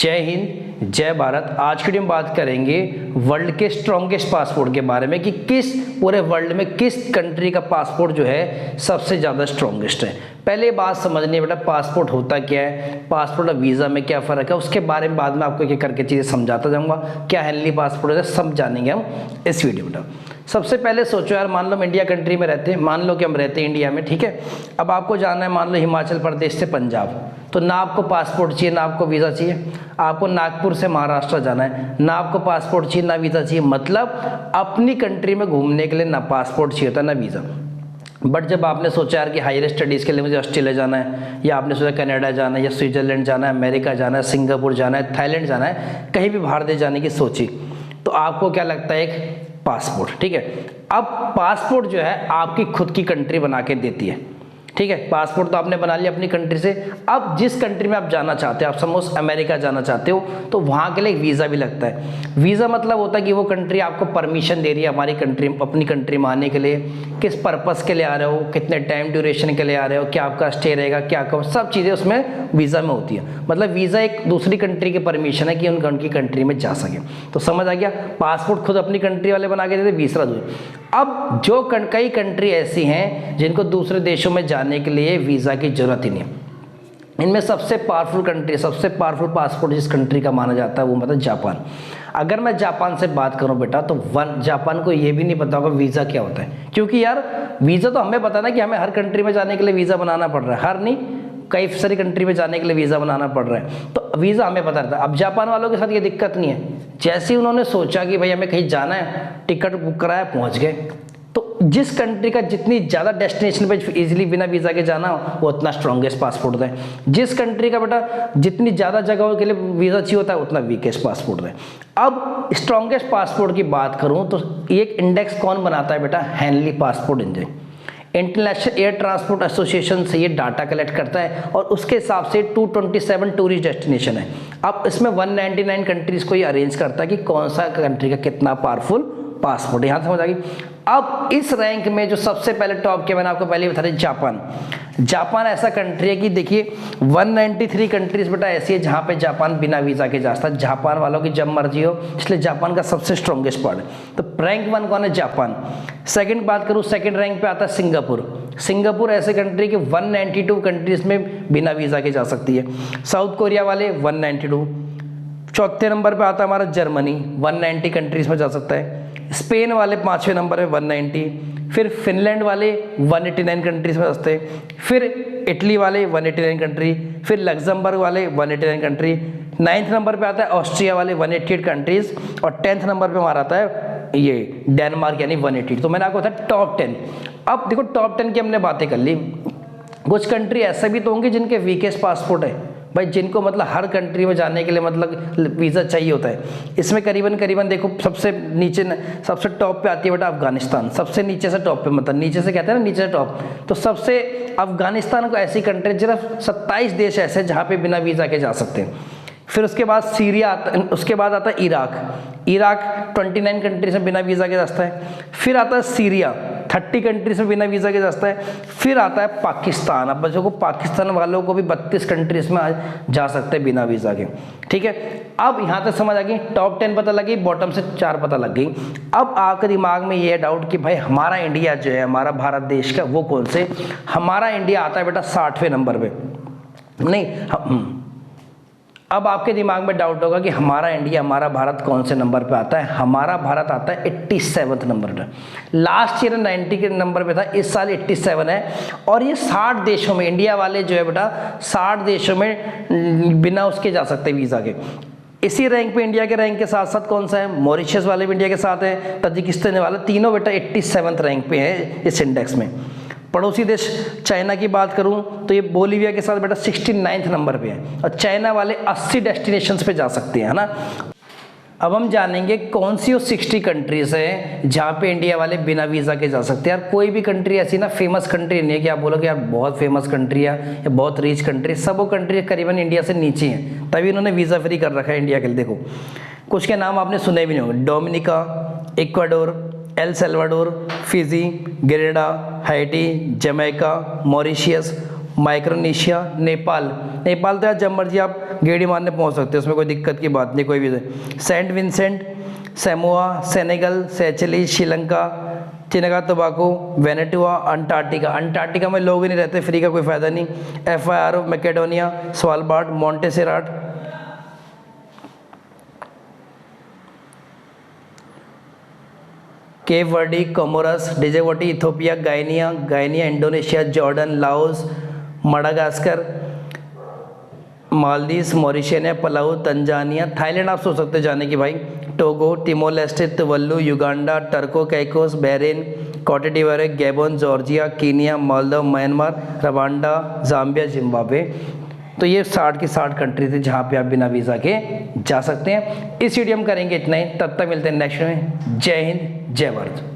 जय हिंद, जय भारत। आज की वीडियो में बात करेंगे वर्ल्ड के स्ट्रॉन्गेस्ट पासपोर्ट के बारे में कि किस पूरे वर्ल्ड में किस कंट्री का पासपोर्ट जो है सबसे ज़्यादा स्ट्रॉन्गेस्ट है। पहले बात समझनी है बेटा, पासपोर्ट होता क्या है, पासपोर्ट और वीज़ा में क्या फ़र्क है, उसके बारे में बाद में आपको एक करके चीज़ें समझाता जाऊँगा। क्या हेनली पासपोर्ट है सब जानेंगे हम इस वीडियो में। सबसे पहले सोचो यार, मान लो हम इंडिया कंट्री में रहते हैं, मान लो कि हम रहते हैं इंडिया में, ठीक है। अब आपको जाना है मान लो हिमाचल प्रदेश से पंजाब, तो ना आपको पासपोर्ट चाहिए ना आपको वीज़ा चाहिए। आपको नागपुर से महाराष्ट्र जाना है, ना आपको पासपोर्ट चाहिए ना वीज़ा चाहिए। मतलब अपनी कंट्री में घूमने के लिए ना पासपोर्ट चाहिए होता ना वीज़ा। बट जब आपने सोचा यार कि हायर स्टडीज़ के लिए मुझे ऑस्ट्रेलिया जाना है, या आपने सोचा कनाडा जाना है, या स्विट्जरलैंड जाना है, अमेरिका जाना है, सिंगापुर जाना है, थाईलैंड जाना है, कहीं भी बाहर देश जाने की सोची, तो आपको क्या लगता है, एक पासपोर्ट, ठीक है। अब पासपोर्ट जो है आपकी खुद की कंट्री बना के देती है, ठीक है। पासपोर्ट तो आपने बना लिया अपनी कंट्री से। अब जिस कंट्री में आप जाना चाहते हो, आप सपोज अमेरिका जाना चाहते हो, तो वहाँ के लिए वीज़ा भी लगता है। वीज़ा मतलब होता है कि वो कंट्री आपको परमिशन दे रही है हमारी कंट्री, अपनी कंट्री में आने के लिए। किस पर्पस के लिए आ रहे हो, कितने टाइम ड्यूरेशन के लिए आ रहे हो, क्या आपका स्टे रहेगा, क्या कब, सब चीज़ें उसमें वीज़ा में होती है। मतलब वीज़ा एक दूसरी कंट्री की परमिशन है कि उनकी कंट्री में जा सके। तो समझ आ गया, पासपोर्ट खुद अपनी कंट्री वाले बना के देते, वीज़ा दो। अब जो कई कंट्री ऐसी हैं जिनको दूसरे देशों में जाने के लिए वीज़ा की ज़रूरत ही नहीं है। इनमें सबसे पावरफुल कंट्री, सबसे पावरफुल पासपोर्ट जिस कंट्री का माना जाता है वो मतलब जापान। अगर मैं जापान से बात करूं बेटा, तो जापान को ये भी नहीं पता होगा वीज़ा क्या होता है। क्योंकि यार वीज़ा तो हमें पता ना कि हमें हर कंट्री में जाने के लिए वीज़ा बनाना पड़ रहा है, हर नहीं कई सारी कंट्री में जाने के लिए वीज़ा बनाना पड़ रहा है, तो वीज़ा हमें पता रहता है। अब जापान वालों के साथ ये दिक्कत नहीं है। जैसे ही उन्होंने सोचा कि भाई हमें कहीं जाना है, टिकट बुक कराया, पहुंच गए। तो जिस कंट्री का जितनी ज़्यादा डेस्टिनेशन पे इजीली बिना वीज़ा के जाना हो, वो उतना स्ट्रॉन्गेस्ट पासपोर्ट है। जिस कंट्री का बेटा जितनी ज़्यादा जगहों के लिए वीज़ा चाहिए होता है, उतना वीकेस्ट पासपोर्ट है। अब स्ट्रॉन्गेस्ट पासपोर्ट की बात करूँ तो एक इंडेक्स कौन बनाता है बेटा, Henley passport index. International air transport association से ये डाटा कलेक्ट करता है और उसके हिसाब से 227 टूरिस्ट डेस्टिनेशन है। अब इसमें 199 कंट्रीज़ को ये अरेंज करता है कि कौन सा कंट्री का कितना पावरफुल पासपोर्ट, यहाँ समझ आ गई। अब इस रैंक में जो सबसे पहले टॉप के, मैंने आपको पहले बता दिया, जापान। जापान ऐसा कंट्री है कि देखिए 193 कंट्रीज बेटा ऐसी है जहाँ पे जापान बिना वीज़ा के जा सकता है। जापान वालों की जब मर्जी हो, इसलिए जापान का सबसे स्ट्रॉन्गेस्ट पार्ट है। तो रैंक 1 कौन है, जापान। सेकंड बात करूँ, सेकंड रैंक पे आता है सिंगापुर। सिंगापुर ऐसे कंट्री के 192 कंट्रीज में बिना वीज़ा के जा सकती है। साउथ कोरिया वाले 192। चौथे नंबर पे आता है हमारा जर्मनी, 190 कंट्रीज में जा सकता है। स्पेन वाले 5वें नंबर पे 190। फिर फिनलैंड वाले 189 कंट्रीज में बसते हैं। फिर इटली वाले 189 कंट्री। फिर लग्जमबर्ग वाले 189 कंट्री। 9th नंबर पे आता है ऑस्ट्रिया वाले 188 कंट्रीज। और 10th नंबर पे हमारा आता है ये डेनमार्क यानी 180। तो मैंने आपको बताया टॉप 10। अब देखो टॉप 10 की हमने बातें कर ली। कुछ कंट्री ऐसे भी तो होंगे जिनके वीकेस्ट पासपोर्ट है भाई, जिनको मतलब हर कंट्री में जाने के लिए मतलब वीज़ा चाहिए होता है। इसमें करीबन देखो सबसे नीचे सबसे टॉप पे आती है बेटा अफगानिस्तान। सबसे नीचे से टॉप पे, मतलब नीचे से कहते हैं ना नीचे से टॉप, तो सबसे अफगानिस्तान को ऐसी कंट्री सिर्फ 27 देश ऐसे जहाँ पे बिना वीज़ा के जा सकते हैं। फिर उसके बाद सीरिया आता, उसके बाद आता है इराक 29 कंट्रीज में बिना वीज़ा के जाता है। फिर आता है सीरिया 30 कंट्रीज में बिना वीज़ा के जाता है। फिर आता है पाकिस्तान। अब बच्चों को पाकिस्तान वालों को भी 32 कंट्रीज में जा सकते हैं बिना वीज़ा के, ठीक है। अब यहाँ तक समझ आ गई, टॉप 10 पता लगी, बॉटम से 4 पता लग गई। अब आपके दिमाग में ये डाउट कि भाई हमारा इंडिया जो है, हमारा भारत देश का, वो कौन से। हमारा इंडिया आता है बेटा 60वें नंबर पे, नहीं अब आपके दिमाग में डाउट होगा कि हमारा इंडिया, हमारा भारत कौन से नंबर पे आता है। हमारा भारत आता है 87वें नंबर पे। लास्ट ईयर 90 के नंबर पे था, इस साल 87 है। और ये 60 देशों में, इंडिया वाले जो है बेटा 60 देशों में बिना उसके जा सकते वीज़ा के। इसी रैंक पे, इंडिया के रैंक के साथ साथ कौन सा है, मॉरिशस वाले भी इंडिया के साथ है, तजिकिस्तान वाले, तीनों बेटा 87वें रैंक पे है इस इंडेक्स में। पड़ोसी देश चाइना की बात करूं तो ये बोलीविया के साथ बेटा 69th नंबर पे है। और चाइना वाले 80 डेस्टिनेशंस पे जा सकते हैं, है ना। अब हम जानेंगे कौन सी वो 60 कंट्रीज है जहाँ पे इंडिया वाले बिना वीज़ा के जा सकते हैं। यार कोई भी कंट्री ऐसी ना फेमस कंट्री नहीं है कि आप बोलोगे यार बहुत फेमस कंट्री है या बहुत रिच कंट्री। सब वो कंट्री करीबन इंडिया से नीचे हैं, तभी उन्होंने वीज़ा फ्री कर रखा है इंडिया के लिए। देखो कुछ के नाम आपने सुने भी नहीं होंगे, Dominica, Ecuador, El Salvador, Fiji, Grenada, Haiti, Jamaica, Mauritius, Micronesia, Nepal, Nepal तो यार जब मर्जी आप गेड़ी मारने पहुंच सकते हो, उसमें कोई दिक्कत की बात नहीं कोई भी। Saint Vincent, Samoa, Senegal, Seychelles, Sri Lanka, Trinidad Tobago, Vanuatu, Antarctica, Antarctica में लोग ही नहीं रहते, फ्री का कोई फायदा नहीं। FAR of Macedonia, Svalbard, Montserrat, Cape Verde, Comoros, Djibouti, Ethiopia, Guinea, Indonesia, Jordan, Laos, Madagascar, Maldives, Mauritania, Palau, Tanzania, Thailand आप सोच सकते जाने की भाई, Togo, Timor Leste, Tuvalu, Uganda, Turks Caicos, Bahrain, Cote d'Ivoire, Gabon, Georgia, Kenya, Maldives, Myanmar, Rwanda, Zambia, Zimbabwe. तो ये 60 की 60 country थी जहाँ पे आप बिना वीज़ा के जा सकते हैं। इस वीडियो में करेंगे इतना ही, तब तक मिलते हैं नेक्स्ट में। जय हिंद, जय भारत।